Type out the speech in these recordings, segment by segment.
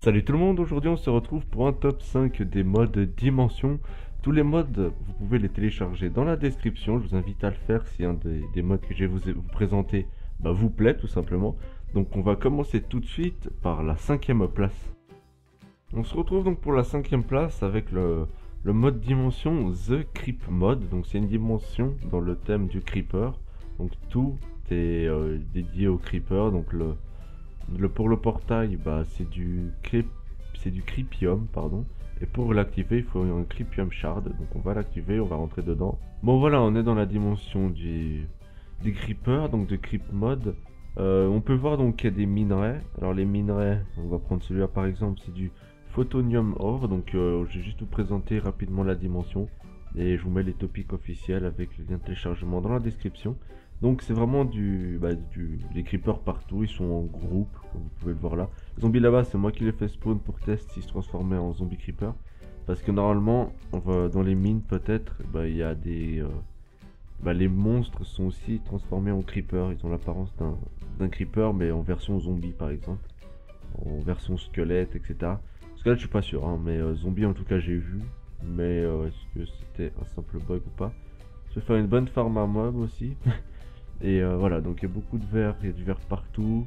Salut tout le monde, aujourd'hui on se retrouve pour un top 5 des modes Dimension. Tous les modes, vous pouvez les télécharger dans la description, je vous invite à le faire si un des modes que je vais vous présenter vous plaît tout simplement. Donc on va commencer tout de suite par la cinquième place. On se retrouve donc pour la cinquième place avec le mode Dimension The Creep Mode. Donc c'est une dimension dans le thème du Creeper. Donc tout est dédié au Creeper, donc pour le portail, c'est du Creepium, pardon. Et pour l'activer, il faut un Creepium Shard. Donc on va l'activer, on va rentrer dedans. Bon voilà, on est dans la dimension du Creeper, donc de Creep Mode. On peut voir donc qu'il y a des minerais. Alors les minerais, on va prendre celui-là par exemple, c'est du Photonium Ore. Donc je vais juste vous présenter rapidement la dimension. Et je vous mets les topics officiels avec le lien de téléchargement dans la description. Donc c'est vraiment les creepers partout, ils sont en groupe, comme vous pouvez le voir là. Les zombies là-bas, c'est moi qui les fais spawn pour tester s'ils se transformaient en zombie creeper. Parce que normalement, on va dans les mines peut-être, il y a les monstres sont aussi transformés en creeper, ils ont l'apparence d'un creeper mais en version zombie par exemple. En version squelette, etc. Squelette je suis pas sûr, hein, mais zombie en tout cas j'ai vu. Mais est-ce que c'était un simple bug ou pas? Je vais faire une bonne farm à mob aussi. Et voilà, donc il y a beaucoup de verre, il y a du verre partout.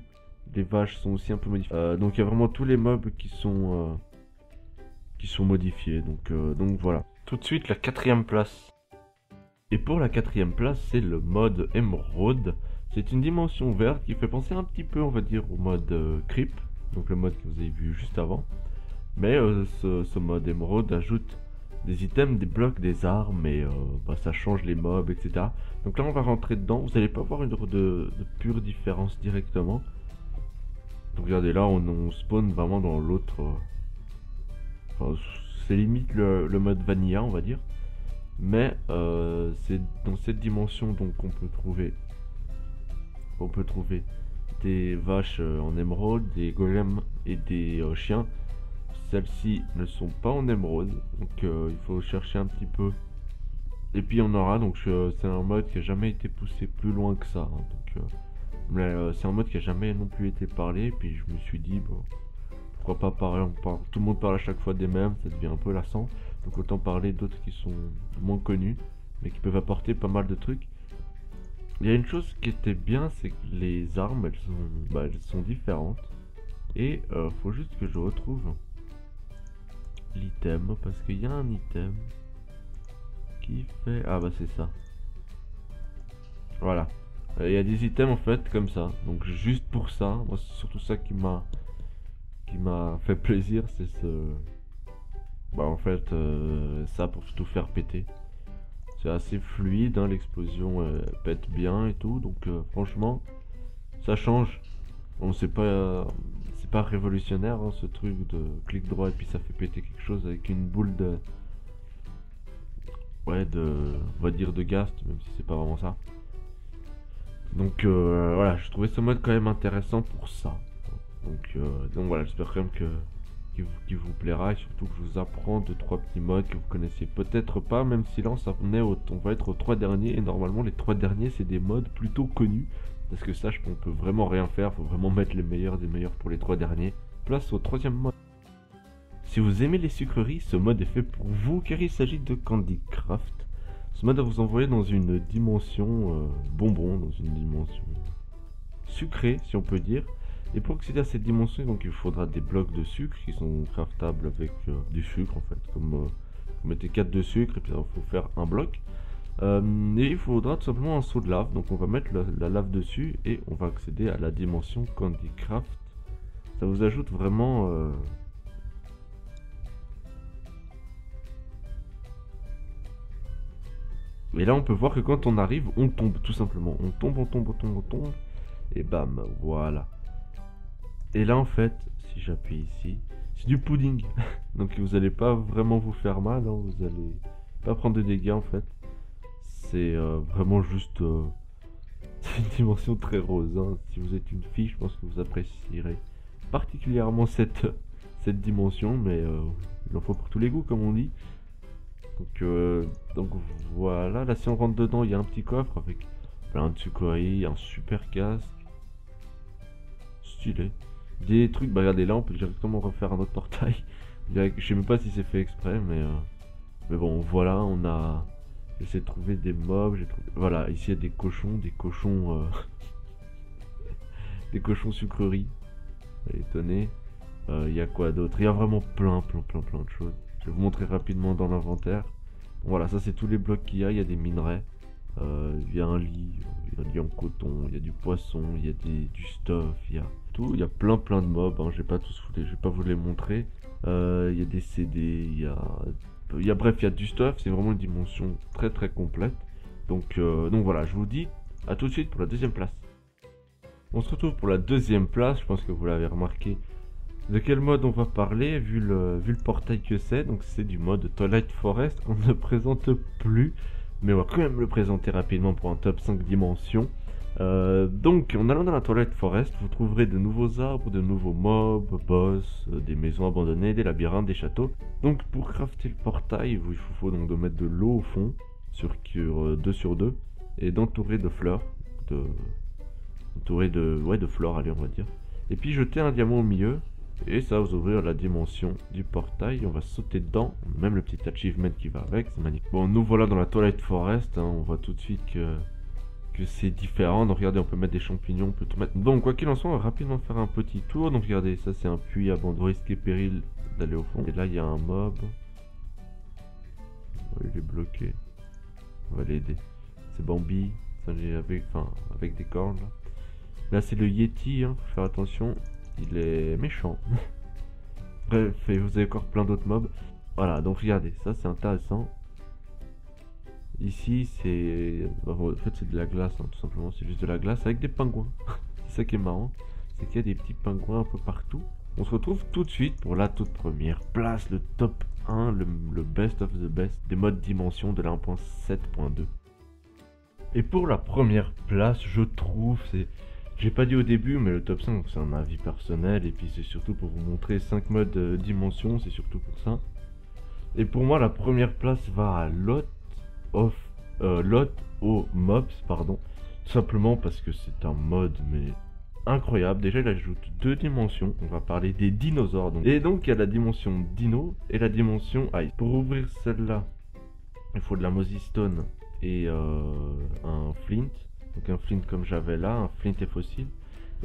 Les vaches sont aussi un peu modifiées. Donc il y a vraiment tous les mobs qui sont modifiés. Donc voilà. Tout de suite la quatrième place. Et pour la quatrième place, c'est le mode Emerald. C'est une dimension verte qui fait penser un petit peu, on va dire, au mode Creep. Donc le mode que vous avez vu juste avant. Mais ce mode Emerald ajoute des items, des blocs, des armes, et ça change les mobs, etc. Donc là on va rentrer dedans, vous n'allez pas voir une de pure différence directement. Donc regardez là on spawn vraiment dans l'autre... c'est limite le mode vanilla on va dire. Mais c'est dans cette dimension donc on peut trouver des vaches en émeraude, des golems et des chiens. Celles-ci ne sont pas en émeraude, donc il faut chercher un petit peu. Et puis on aura, donc c'est un mode qui a jamais été poussé plus loin que ça. Hein, mais c'est un mode qui a jamais non plus été parlé. Et puis je me suis dit, bon, pourquoi pas parler, tout le monde parle à chaque fois des mêmes, ça devient un peu lassant. Donc autant parler d'autres qui sont moins connus, mais qui peuvent apporter pas mal de trucs. Il y a une chose qui était bien, c'est que les armes, elles sont différentes. Et faut juste que je retrouve l'item, parce qu'il y a un item qui fait... Ah bah c'est ça. Voilà. Il y a des items en fait comme ça. Donc juste pour ça, moi c'est surtout ça qui m'a fait plaisir, c'est en fait ça pour tout faire péter. C'est assez fluide, hein, l'explosion pète bien et tout, donc franchement ça change. Bon c'est pas révolutionnaire hein, ce truc de clic droit et puis ça fait péter quelque chose avec une boule de... Ouais, on va dire de ghast, même si c'est pas vraiment ça. Donc voilà, je trouvais ce mode quand même intéressant pour ça. Donc voilà, j'espère quand même qu'il vous plaira et surtout que je vous apprends 2-3 petits modes que vous connaissiez peut-être pas, même si là on va être aux 3 derniers et normalement les 3 derniers c'est des modes plutôt connus. Parce que sache qu'on peut vraiment rien faire, faut vraiment mettre les meilleurs des meilleurs pour les 3 derniers. Place au troisième mode. Si vous aimez les sucreries, ce mode est fait pour vous car il s'agit de Candy Craft. Ce mode va vous envoyer dans une dimension bonbon, dans une dimension sucrée si on peut dire. Et pour accéder à cette dimension, donc il faudra des blocs de sucre qui sont craftables avec du sucre en fait. Comme vous mettez 4 de sucre et puis il faut faire un bloc. Et il faudra tout simplement un seau de lave. Donc on va mettre la lave dessus et on va accéder à la dimension Candy Craft. Ça vous ajoute vraiment... Et là on peut voir que quand on arrive, on tombe tout simplement. On tombe, on tombe, on tombe, on tombe. Et bam, voilà. Et là en fait, si j'appuie ici, c'est du pudding. Donc vous allez pas vraiment vous faire mal, hein, vous allez pas prendre de dégâts en fait. C'est vraiment juste c'est une dimension très rose. Hein. Si vous êtes une fille, je pense que vous apprécierez particulièrement cette dimension, mais il en faut pour tous les goûts comme on dit. Donc voilà, là si on rentre dedans, il y a un petit coffre avec plein de sucreries, un super casque. Stylé. Des trucs, bah regardez là on peut directement refaire un autre portail. Je sais même pas si c'est fait exprès mais bon voilà on a... J'essaie de trouver des mobs, voilà ici il y a des cochons des cochons sucreries. Étonné. Il y a quoi d'autre? Il y a vraiment plein de choses. Je vais vous montrer rapidement dans l'inventaire. Voilà, ça c'est tous les blocs qu'il y a. Il y a des minerais. Il y a un lit en coton. Il y a du poisson. Il y a du stuff. Il y a tout. Il y a plein de mobs. Hein. Je vais pas vous les montrer. Il y a des CD. Bref, il y a du stuff. C'est vraiment une dimension très complète. Donc voilà, je vous dis à tout de suite pour la deuxième place. On se retrouve pour la deuxième place. Je pense que vous l'avez remarqué. De quel mode on va parler vu le portail que c'est. Donc c'est du mode Twilight Forest qu'on ne présente plus. Mais on va quand même le présenter rapidement pour un top 5 dimensions. Donc en allant dans la Twilight Forest, vous trouverez de nouveaux arbres, de nouveaux mobs, boss, des maisons abandonnées, des labyrinthes, des châteaux. Donc pour crafter le portail, il vous faut donc de mettre de l'eau au fond, sur 2 sur 2, et d'entourer de fleurs, entouré de fleurs, allez on va dire. Et puis jeter un diamant au milieu. Et ça va vous ouvrir la dimension du portail. On va sauter dedans. Même le petit achievement qui va avec. C'est magnifique. Bon, nous voilà dans la Twilight Forest. Hein. On voit tout de suite que c'est différent. Donc regardez, on peut mettre des champignons. On peut tout mettre. Donc quoi qu'il en soit, on va rapidement faire un petit tour. Donc regardez, ça c'est un puits abandonné. Risque péril d'aller au fond. Et là, il y a un mob. Il est bloqué. On va l'aider. C'est Bambi. Avec des cornes. Là, c'est le Yeti. Hein. Faut faire attention. Il est méchant. Bref, et vous avez encore plein d'autres mobs. Voilà, donc regardez, ça c'est intéressant. Ici, c'est... En fait, c'est de la glace, hein, tout simplement. C'est juste de la glace avec des pingouins. C'est ça qui est marrant. C'est qu'il y a des petits pingouins un peu partout. On se retrouve tout de suite pour la toute première place, le top 1, le best of the best des modes dimension de la 1.7.2. Et pour la première place, je trouve, j'ai pas dit au début, mais le top 5 c'est un avis personnel, et puis c'est surtout pour vous montrer 5 modes dimension, c'est surtout pour ça. Et pour moi, la première place va à Lot aux Mobs, pardon. Tout simplement parce que c'est un mode, mais incroyable. Déjà, il ajoute 2 dimensions, on va parler des dinosaures. Et donc, il y a la dimension Dino et la dimension Ice. Pour ouvrir celle-là, il faut de la Mossy Stone et un Flint. Donc un flint comme j'avais là, un flint et fossile.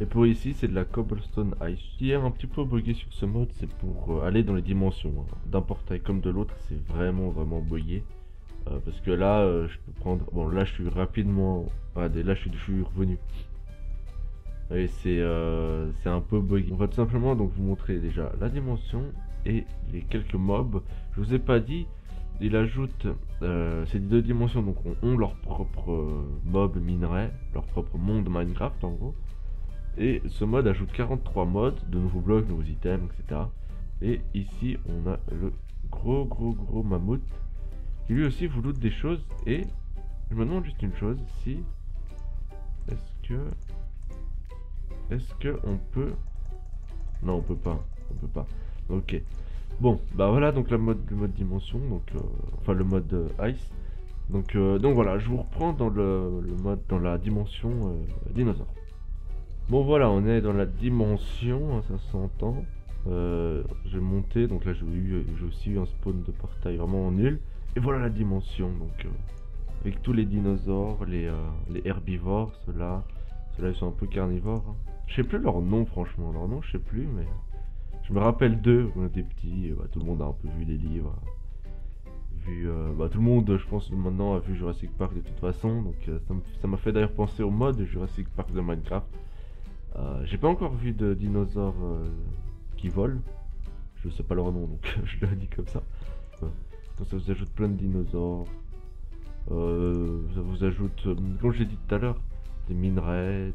Et pour ici, c'est de la cobblestone ice. Ce qui est un petit peu bugué sur ce mode, c'est pour aller dans les dimensions. Hein. D'un portail comme de l'autre, c'est vraiment bugué. Parce que là, je peux prendre... Bon, là, je suis rapidement... Regardez, là, je suis revenu. Et c'est un peu bugué. On va tout simplement donc vous montrer déjà la dimension et les quelques mobs. Je vous ai pas dit... Il ajoute ces 2 dimensions, donc ont leur propre mob minerai, leur propre monde Minecraft en gros. Et ce mode ajoute 43 modes, de nouveaux blocs, nouveaux items, etc. Et ici on a le gros mammouth qui lui aussi vous loot des choses. Et je me demande juste une chose ici. Est-ce que on peut... Non, on peut pas. Ok. Bon, bah voilà donc le mode dimension, donc enfin le mode ice. Donc voilà, je vous reprends dans le mode, dans la dimension dinosaure. Bon voilà, on est dans la dimension, hein, ça s'entend. J'ai monté, donc là j'ai aussi eu un spawn de portail vraiment nul. Et voilà la dimension, donc avec tous les dinosaures, les herbivores, ceux-là ils sont un peu carnivores. Hein. Je sais plus leur nom franchement, leur nom je sais plus, mais... Je me rappelle d'eux, on était petits, tout le monde a un peu vu les livres. Tout le monde, je pense, maintenant a vu Jurassic Park de toute façon. Donc ça m'a fait d'ailleurs penser au mode Jurassic Park de Minecraft. J'ai pas encore vu de dinosaures qui volent. Je sais pas leur nom, donc je le dis comme ça. Donc ça vous ajoute plein de dinosaures. Ça vous ajoute, comme j'ai dit tout à l'heure, des minerais,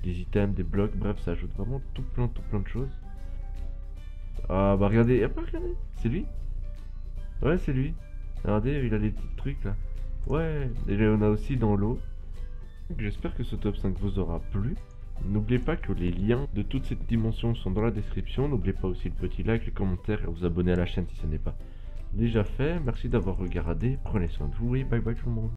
des items, des blocs, bref, ça ajoute vraiment tout plein de choses. Ah bah regardez, regardez, c'est lui. Ouais, c'est lui. Regardez, il a des petits trucs là. Ouais, et là, on a aussi dans l'eau. J'espère que ce top 5 vous aura plu. N'oubliez pas que les liens de toutes ces dimensions sont dans la description. N'oubliez pas aussi le petit like, le commentaire et vous abonner à la chaîne si ce n'est pas déjà fait. Merci d'avoir regardé, prenez soin de vous et bye bye tout le monde.